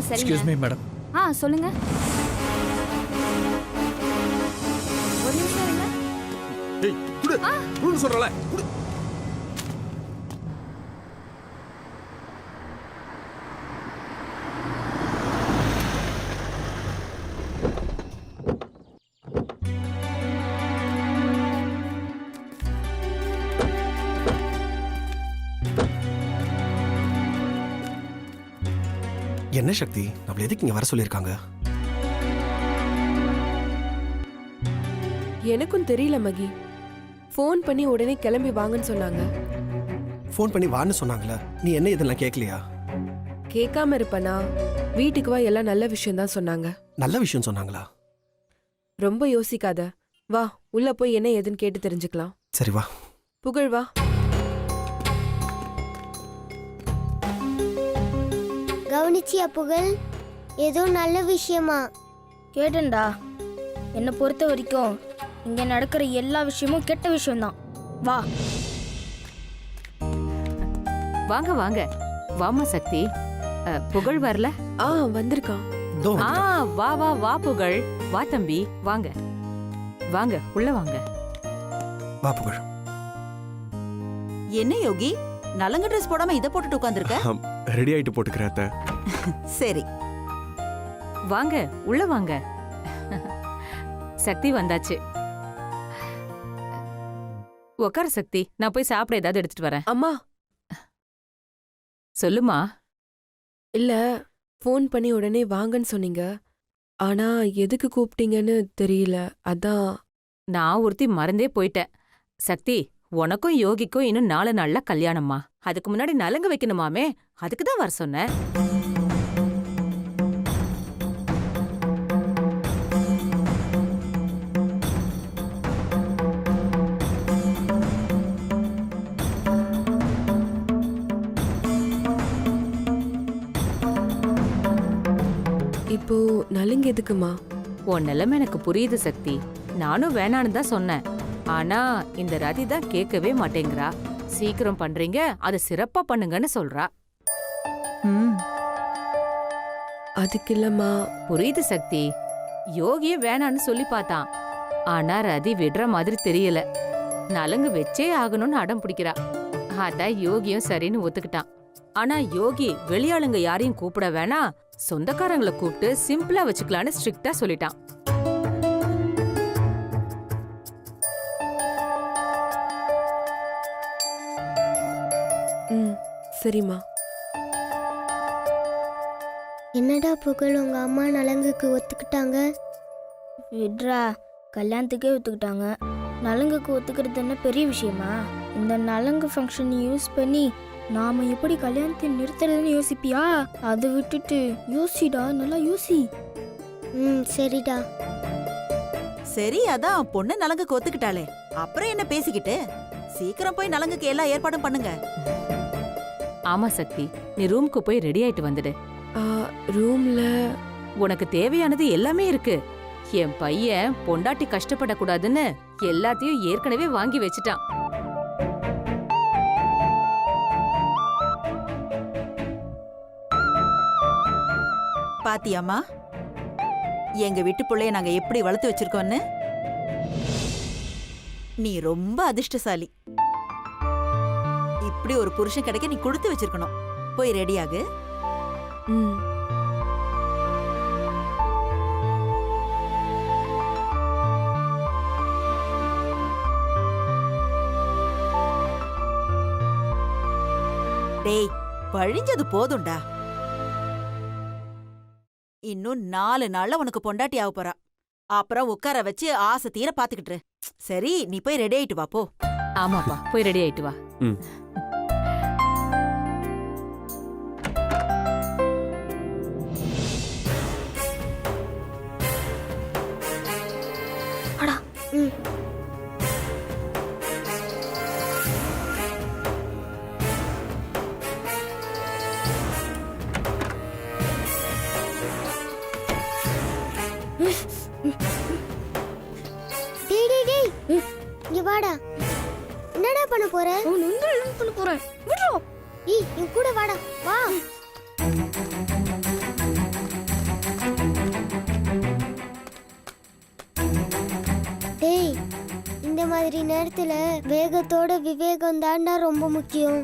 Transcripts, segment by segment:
சரிங்க. Excuse me madam. சொல்லுங்க. ஒரு நிமிஷம் இருங்க. ஏய் குடு குடுன்னு சொல்றல குடு. என்ன சக்தி, நம்மள எதுக்கு இங்க வர சொல்லிருக்காங்க? எனக்கும் தெரியல மகி. ஃபோன் பண்ணி உடனே கிளம்பி வாங்கன்னு சொன்னாங்க. ஃபோன் பண்ணி வான்னு சொன்னாங்களா? நீ என்ன இதெல்லாம் கேட்கலையா? கேட்காம இருப்பனா? வீட்டுக்கு வா, எல்லாம் நல்ல விஷயம் தான் சொன்னாங்க. நல்ல விஷயம் சொன்னாங்களா? ரொம்ப யோசிக்காத, வா உள்ள போய் என்ன ஏதுன்னு கேட்டு தெரிஞ்சுக்கலாம். சரி வா. புகழ் வா. கவனிச்சியா புகழ்? ஏதோ நல்ல விஷயமா? கேட்டேன்டா. என்னை பொறுத்த வரைக்கும் இங்க நடக்கிற எல்லா விஷயமும் கெட்ட விஷயம்தான். வா வாங்க வாங்க. வாமா சக்தி. புகழ் வரல? வந்திருக்கான். தோ வா வா வா புகழ். வா தம்பி, வாங்க வாங்க, உள்ள வாங்க. வா புகழ். என்ன யோகி, நலங்க ட்ரெஸ் போடாம இத போட்டுட்டு உட்கார்ந்திருக்க? ரெடி ஆயிட்டு போட்டுக்கறேன் அத்தை. சரி வாங்க, உள்ள வாங்க. சக்தி வந்தாச்சு. உட்கார சக்தி, நான் போய் சாப்பிட ஏதாவது எடுத்துட்டு வரேன். அம்மா. சொல்லுமா. இல்ல, ஃபோன் பண்ணி உடனே வாங்கன்னு சொன்னீங்க. ஆனா எதுக்கு கூப்பிட்டீங்கன்னு தெரியல, அதான். நான் ஒருத்தி மறந்தே போயிட்டேன். சக்தி, உனக்கும் யோகிக்கும் இன்னும் 4 நாள்ல கல்யாணம்மா. அதுக்கு முன்னாடி நலங்கு வைக்கணுமாமே, அதுக்கு தான் வர சொன்னேன். இப்போ நலுங்கு எதுக்குமா? உன் நிலைமை எனக்கு புரியுது சக்தி. நானும் வேணான்னு தான் சொன்னேன். ஆனா இந்த ரதி தான் கேட்கவே மாட்டேங்கிறா. சீக்கிரம் பண்றீங்க, அதை சிறப்பா பண்ணுங்கன்னு சொல்றா. அதுக்கு இல்லம்மா. புரியுது சக்தி. யோகிய வேணான்னு சொல்லி பார்த்தான். ஆனா ரதி விடுற மாதிரி தெரியல. நலங்கு வச்சே ஆகணும்னு அடம் பிடிக்கிறா. அதான் யோகியும் சரின்னு ஒத்துக்கிட்டான். ஆனா யோகி வெளியாளுங்க யாரையும் கூப்பிட வேணாம், சொந்தக்காரங்களை கூப்பிட்டு சிம்பிளா வச்சுக்கலான்னு ஸ்ட்ரிக்டா சொல்லிட்டான். சரிம்மா. என்னடா புகழ், உங்க அம்மா நலங்குக்கு ஒத்துக்கிட்டாங்க? விட்ரா, கல்யாணத்துக்கே ஒத்துக்கிட்டாங்க. நலங்குக்கு ஒத்துக்கிறது என்ன பெரிய விஷயமா? இந்த நலங்கு ஃபங்க்ஷன் யூஸ் பண்ணி நாம எப்படி கல்யாணத்தை நிறுத்துறதுன்னு யோசிப்பியா? அதை விட்டுட்டு யோசிடா, நல்லா யோசி. சரிடா. சரி, அதான் பொண்ணு நலங்குக்கு ஒத்துக்கிட்டாளே, அப்புறம் என்ன பேசிக்கிட்டு? சீக்கிரம் போய் நலங்குக்கு எல்லா ஏற்பாடும் பண்ணுங்க. ஆமா சக்தி, நீ ரூமுக்கு போய் ரெடி ஆயிட்டு வந்துடு. ரூம்ல உனக்கு தேவையானது எல்லாமே இருக்கு. என் பையன் பொண்டாட்டி கஷ்டப்படக்கூடாதுன்னு எல்லாத்தையும் ஏற்கனவே வாங்கி வச்சுட்டான். பாத்தியாமா, எங்க வீட்டு பிள்ளைய நாங்க எப்படி வளர்த்து வச்சிருக்கோன்னு? நீ ரொம்ப அதிர்ஷ்டசாலி. இப்படி ஒரு புருஷன் கிடைக்க நீ கொடுத்து வச்சிருக்கணும். போய் ரெடியாகு. டேய், பழிஞ்சது போதும்டா. இன்னும் 4 நாள்ல உனக்கு பொண்டாட்டி ஆக போறா. அப்புறம் உட்கார வச்சு ஆசை தீர பாத்துக்கிட்டு. சரி, நீ போய் ரெடி ஆயிட்டு வா போ. ஆமாப்பா, போய் ரெடி ஆயிட்டு வா. இங்க வாடா. என்னடா பண்ண போற? பண்ண போறேன். விடுறோம். என் கூட வாடா, வா. மாதிரி நேரத்துல வேகத்தோட விவேகம் தாண்டா ரொம்ப முக்கியம்.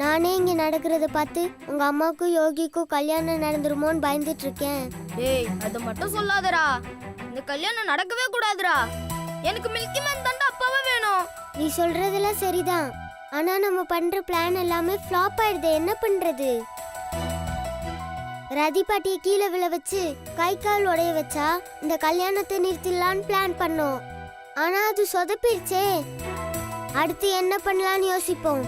நானே இங்க நடக்கிறத பார்த்து உங்க அம்மாக்கும் யோகிக்கும் கல்யாணம் நடந்துருமோன்னு பயந்துட்டு இருக்கேன். டேய் அது மட்டும் சொல்லாதடா. இந்த கல்யாணம் நடக்கவே கூடாதுடா. எனக்கு மில்கி மேன் தாண்டா அப்பாவே வேணும். நீ சொல்றதெல்லாம் சரிதான், ஆனா நம்ம பண்ற பிளான் எல்லாமே ஃப்ளாப் ஆயிடுது. என்ன பண்றது? ரதி பாட்டியை கீழே விழ வச்சு கை கால் உடைய வச்சா இந்த கல்யாணத்தை நிறுத்திடலான்னு பிளான் பண்ணோம். ஆனா அது சொதப்பிடுச்சே. அடுத்து என்ன பண்ணலான்னு யோசிப்போம்.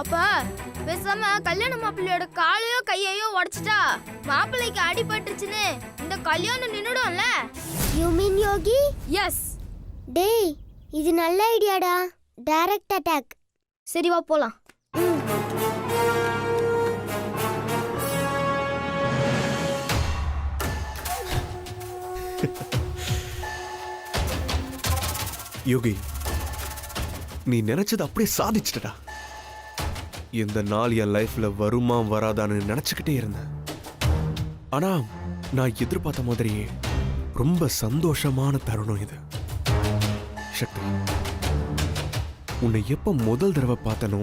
அப்ப பேசாம கல்யாண மாப்பிள்ளையோட காலையோ கையையோ உடைச்சிட்டா மாப்பிள்ளைக்கு அடிபட்டுச்சுன்னு இந்த கல்யாணம் நின்னுடும்ல. You mean Yogi? எஸ். டேய் இது நல்ல ஐடியாடா. Direct attack. சரி வா போலாம். யோகி, நீ நினைச்சது அப்படியே சாதிச்சிட்டடா. இந்த நாள் என் லைஃப்ல வருமா வராதான்னு நினைச்சுக்கிட்டே இருந்தேன். ஆனா நான் எதிர்பார்த்த மாதிரியே ரொம்ப சந்தோஷமான தருணம் இது. சக்தி, உன்னை எப்ப முதல் தடவை பார்த்தனோ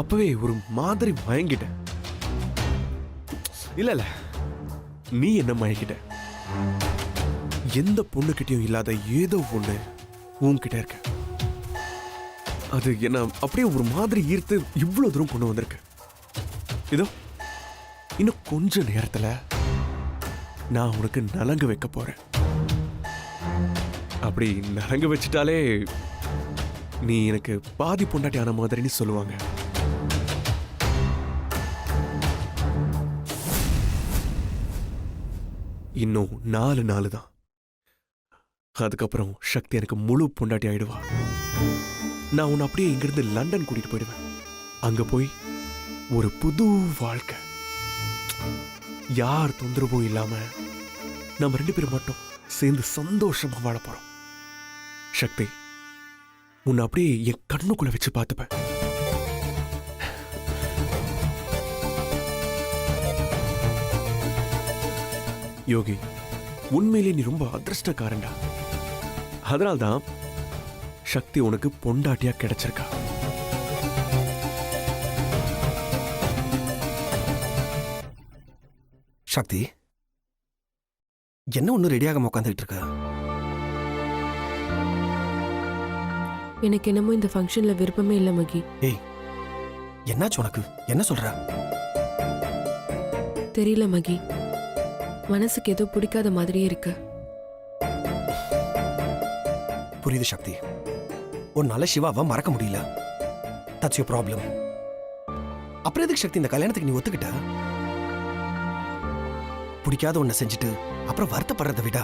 அப்பவே ஒரு மாதிரி மயங்கிட்டேன். இல்ல நீ என்ன மயங்கிட்ட. எந்த பொண்ணுகிட்டயும் இல்லாத ஏதோ ஒண்ணு உன்கிட்ட இருக்க. அது என்ன அப்படியே ஒரு மாதிரி ஈர்த்து இவ்வளவு தூரம் கொண்டு வந்திருக்கு. இதோ இன்னும் கொஞ்ச நேரத்துல நான் உனக்கு நலங்கு வைக்க போறேன். அப்படி நலங்கு வச்சிட்டாலே நீ எனக்கு பாதி பொண்டாட்டி ஆன மாதிரின்னு சொல்லுவாங்க. இன்னும் 4 நாள் தான். அதுக்கப்புறம் சக்தி எனக்கு முழு பொண்டாட்டி ஆயிடுவா. நான் உன்னை அப்படியே இங்கிருந்து லண்டன் கூட்டிட்டு போயிடுவேன். அங்க போய் ஒரு புது வாழ்க்கை, யார் தொந்தரவும் இல்லாம நம்ம 2 பேரும் மட்டும் சேர்ந்து சந்தோஷமா வாழ போறோம். சக்தி, உன்னை அப்படியே என் கண்ணுக்குள்ள வச்சு பார்த்துப்பேன். யோகி, உண்மையிலே நீ ரொம்ப அதிர்ஷ்டக்காரன்டா. அதனால்தான் சக்தி உனக்கு பொண்டாட்டியா கிடைச்சிருக்கா. சக்தி, என்ன ஒன்றும் ரெடியாகாம உட்காந்துட்டு இருக்க? எனக்கு என்னமோ இந்த ஃபங்க்ஷன்ல விருப்பமே இல்லை மகி. ஏய், என்னாச்சு உனக்கு? என்ன சொல்ற? தெரியல மகி, மனசுக்கு ஏதோ பிடிக்காத மாதிரியே இருக்கு. புரியுது சக்தி, உன்னால சிவாவை மறக்க முடியல. That's your problem. அப்புறம் எதுக்கு சக்தி இந்த கல்யாணத்துக்கு நீ ஒத்துக்கிட்ட? பிடிக்காத ஒன்ன செஞ்சுட்டு அப்புறம் வருத்தப்படுறதை விட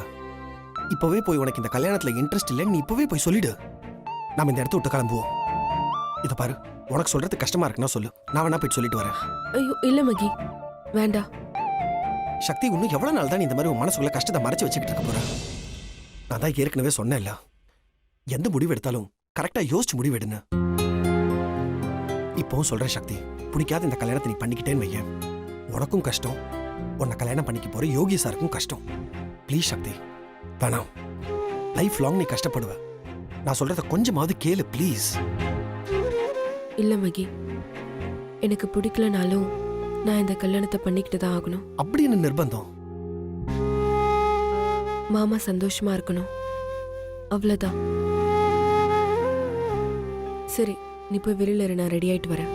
இப்பவே போய் உனக்கு இந்த கல்யாணத்துல இன்ட்ரெஸ்ட் இல்லைன்னு நீ இப்பவே போய் சொல்லிடு. நாம இந்த இடத்த விட்டு கிளம்புவோம். இதை பாரு, உனக்கு சொல்றது கஷ்டமா இருக்குன்னா சொல்லு, நான் வேணா போயிட்டு சொல்லிட்டு வரேன். ஐயோ இல்ல மகி, வேண்டாம். சக்தி, இன்னும் எவ்வளவு நாள் தான் நீ இந்த மாதிரி உன் மனசுக்குள்ள கஷ்டத்தை மறைச்சு வச்சுக்கிட்டு இருக்க போற? நான் தான் ஏற்கனவே சொன்னேன்ல, எந்த முடிவு எடுத்தாலும் கரெக்டா யோசிச்சு முடிவு எடுன்னு. இப்போவும் சொல்றேன் சக்தி, பிடிக்காத இந்த கல்யாணத்தை நீ பண்ணிக்கிட்டேன்னு வையேன், உனக்கும் கஷ்டம், உன்னை கல்யாணம் பண்ணிக்க போற யோகி சாருக்கும் கஷ்டம். ப்ளீஸ் சக்தி, வேணாம். லைஃப் லாங் நீ கஷ்டப்படுவ. நான் சொல்றத கொஞ்சமாவது கேளு ப்ளீஸ். இல்ல மகி, எனக்கு பிடிக்கலனாலும் நான் இந்த கல்யாணத்தை பண்ணிக்கிட்டு தான் ஆகணும். அப்படி என்ன நிர்பந்தம்? மாமா சந்தோஷமா இருக்கணும், அவ்வளவுதான். சரி, நீ போய் வெளியில இரு, நான் ரெடி ஆயிட்டு வரேன்.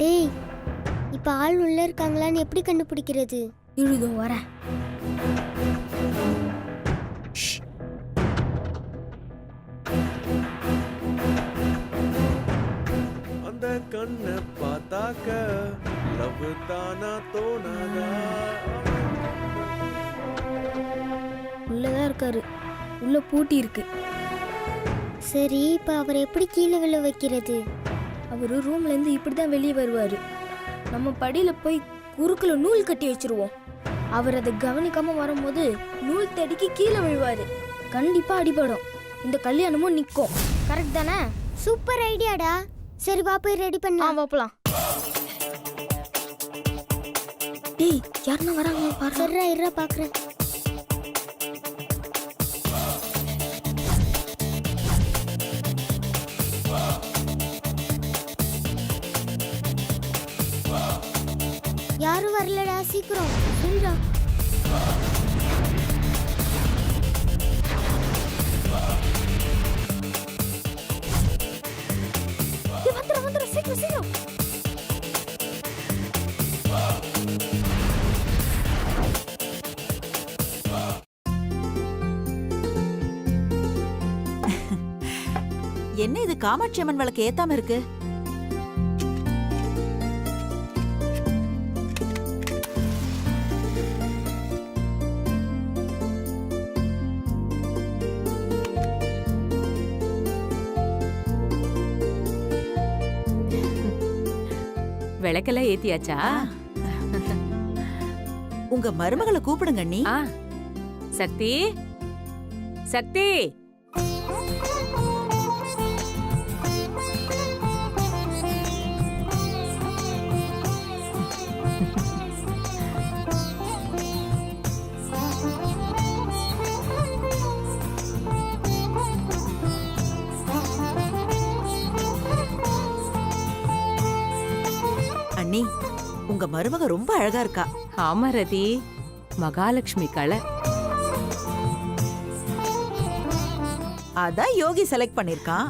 டேய், இப்ப ஆள் உள்ள இருக்காங்களான்னு எப்படி கண்டுபிடிக்கிறது? இழுதோ வர. அந்த கண்ணை பார்த்தாக்க லவ் தானா தோணாதா? உள்ளதான் இருக்காரு, உள்ள பூட்டி இருக்கு. சரி இப்ப அவர் எப்படி கீழே விழ வைக்கிறது? அவர் ரூம்ல இருந்து இப்படிதான் வெளியே வருவாரு. நம்ம படியில போய் குறுக்குல நூல் கட்டி வச்சிருவோம். அவர் அதை கவனிக்காம வரும்போது நூல் தடிக்கி கீழே விழுவாரு. கண்டிப்பா அடிபடும். இந்த கல்யாணமும் நிக்கும். கரெக்ட் தானே? சூப்பர் ஐடியாடா. சரி வா போய் ரெடி பண்ணலாம். வாப்பலாம். டேய் யாருன்னா வராங்க பாரு. சர்ரா இருடா பாக்குறேன். யாரும் வரலடா, சீக்கிரம் சரிடா. வந்துடும் சீக்கிரம் சீக்கிரம். என்ன இது காமாட்சி அம்மன் விளக்கு ஏத்தாம இருக்கு? விளக்கெல்லாம் ஏத்தியாச்சா? உங்க மருமகளை கூப்பிடுங்க அண்ணி. ஆ, சக்தி சக்தி. அண்ணி, உங்க மருமக ரொம்ப அழகா இருக்கா. ஆமா ரதி, மகாலட்சுமி கலை. அதான் யோகி செலக்ட் பண்ணிருக்கான்.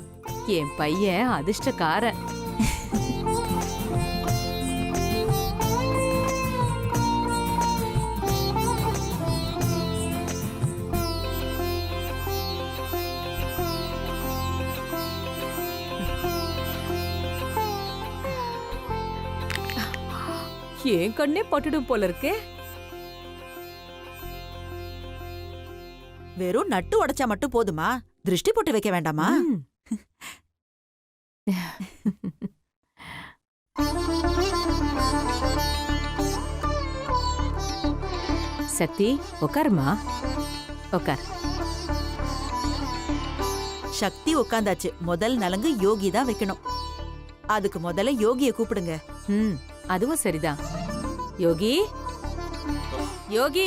என் பையன் அதிர்ஷ்டக்காரன். என் கண்ணே பட்டுடும் போல இருக்கே. வெறும் நட்டு உடைச்சா மட்டும் போதுமா? திருஷ்டி போட்டு வைக்க வேண்டாமா? ம். சக்தி உட்காருமா, உட்கார். சக்தி உட்காந்தாச்சு. முதல் நலங்கு யோகி தான் வைக்கணும். அதுக்கு முதல்ல யோகிய கூப்பிடுங்க. ம், அதுவும் சரிதான். யோகி, யோகி.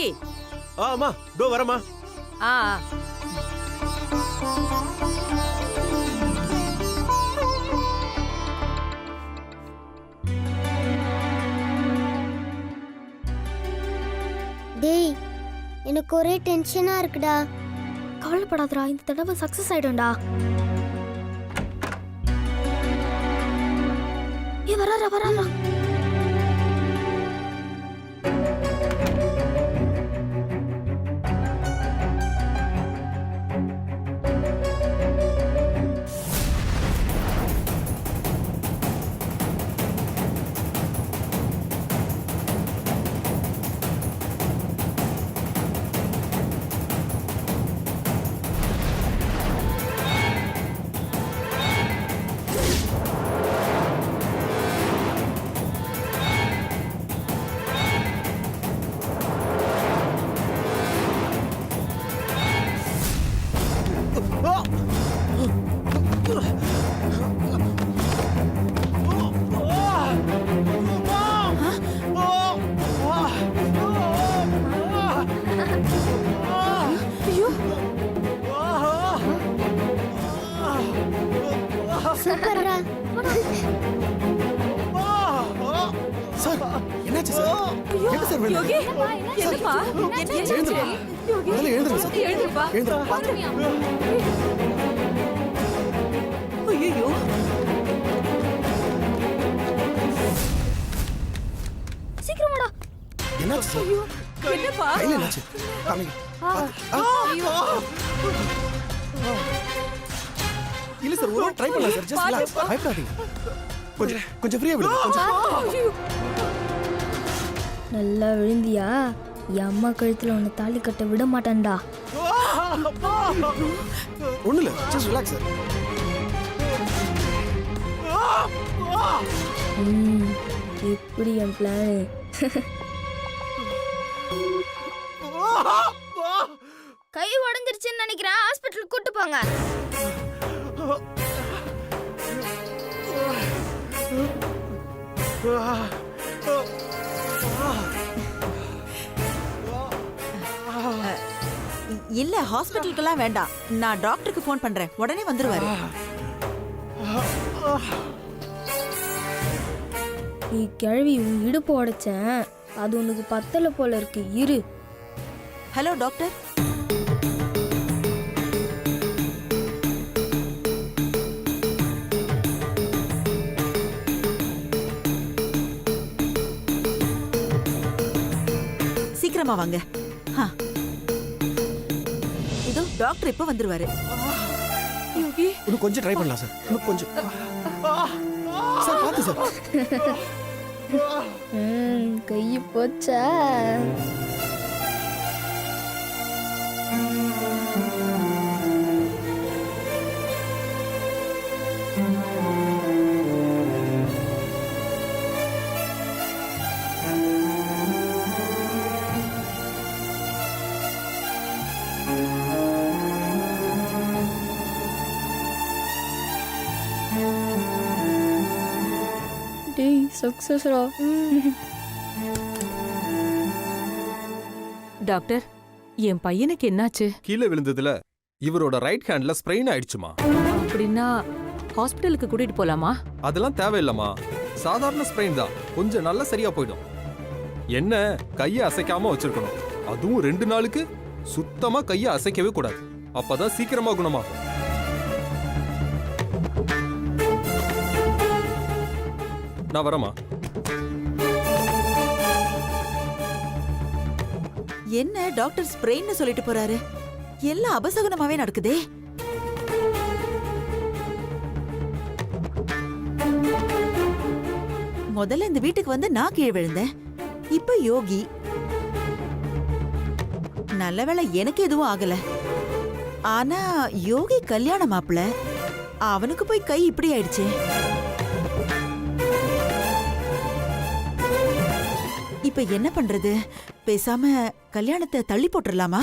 அம்மா தோ வரமா. ஆ, டேய் எனக்கு ஒரே டென்ஷனா இருக்குடா. கவலைப்படாதடா, இந்த தடவை சக்சஸ் ஆயிடும்டா. ஏ வராரா வராரா. சூப்பர்ரா. சார் என்னாச்சு சார்? என்ன சார் வேணும்? யோகி, என்னப்பா? எழுந்துருப்பா. முதல்ல எழுந்துருங்க சார். எழுந்துருப்பா. எழுந்துருப்பா. ஐயோ, சீக்கிரம் வாடா. என்னாச்சு சார்? என்னப்பா? கையில என்னாச்சு? காமிங்க. இல்ல சார், ஒரு ட்ரை பண்ணலாம் சார். Just relax. பயப்படாதீங்க. கொஞ்சம் ஃப்ரீயா விடுங்க. கொஞ்சம் நல்லா விழுந்தியா? என் அம்மா கழுத்துல உன்னை தாலி கட்ட விட மாட்டேன்டா. ஒண்ணு இல்ல. Just relax sir. எப்படி என் பிளானு? கை உடஞ்சிருச்சுன்னு நினைக்கிறேன், ஹாஸ்பிட்டலுக்கு கூட்டு போங்க. இல்ல ஹாஸ்பிட்டலுக்கெல்லாம் வேண்டாம், நான் டாக்டருக்கு ஃபோன் பண்றேன், உடனே வந்துருவாரு. நீ கிழவி உன் இடுப்பு உடைச்சேன், அது உனக்கு பத்தல போல இருக்கு, இரு. Hello doctor. சீக்கிரமா வாங்க. இதோ டாக்டர் இப்ப வந்துருவாரு. இன்னும் கொஞ்சம் ட்ரை பண்ணலாம் சார், இன்னும் கொஞ்சம். சார் பார்த்து சார். கை போச்சா? டேய் சக்சஸ்ரா. டாக்டர், என் பையனுக்கு என்னாச்சு? கீழே விழுந்ததுல இவரோட ரைட் ஹேண்ட்ல ஸ்ப்ரெயின் ஆயிடுச்சுமா. அப்படின்னா ஹாஸ்பிட்டலுக்கு கூட்டிட்டு போலாமா? அதெல்லாம் தேவையில்லம்மா, சாதாரண ஸ்ப்ரெயின் தான், கொஞ்சம் நல்லா சரியா போயிடும். என்ன கையை அசைக்காம வச்சிருக்கணும், அதுவும் 2 நாளுக்கு சுத்தமா கையை அசைக்கவே கூடாது, அப்பதான் சீக்கிரமா குணமாகும். நான் வரமா. என்ன டாக்டர் ஸ்ப்ரெயின்னு சொல்லிட்டு போறாரு? எல்லாம் அபசகுனமாவே நடக்குதே. முதல்ல இந்த வீட்டுக்கு வந்து நான் கீழே விழுந்தேன், இப்ப யோகி. நல்ல வேளை எனக்கு எதுவும் ஆகல. ஆனா யோகி கல்யாண மாப்பிள, அவனுக்கு போய் கை இப்படி ஆயிடுச்சே. இப்ப என்ன பண்றது? பேசாம கல்யாணத்தை தள்ளி போட்டுடலாமா?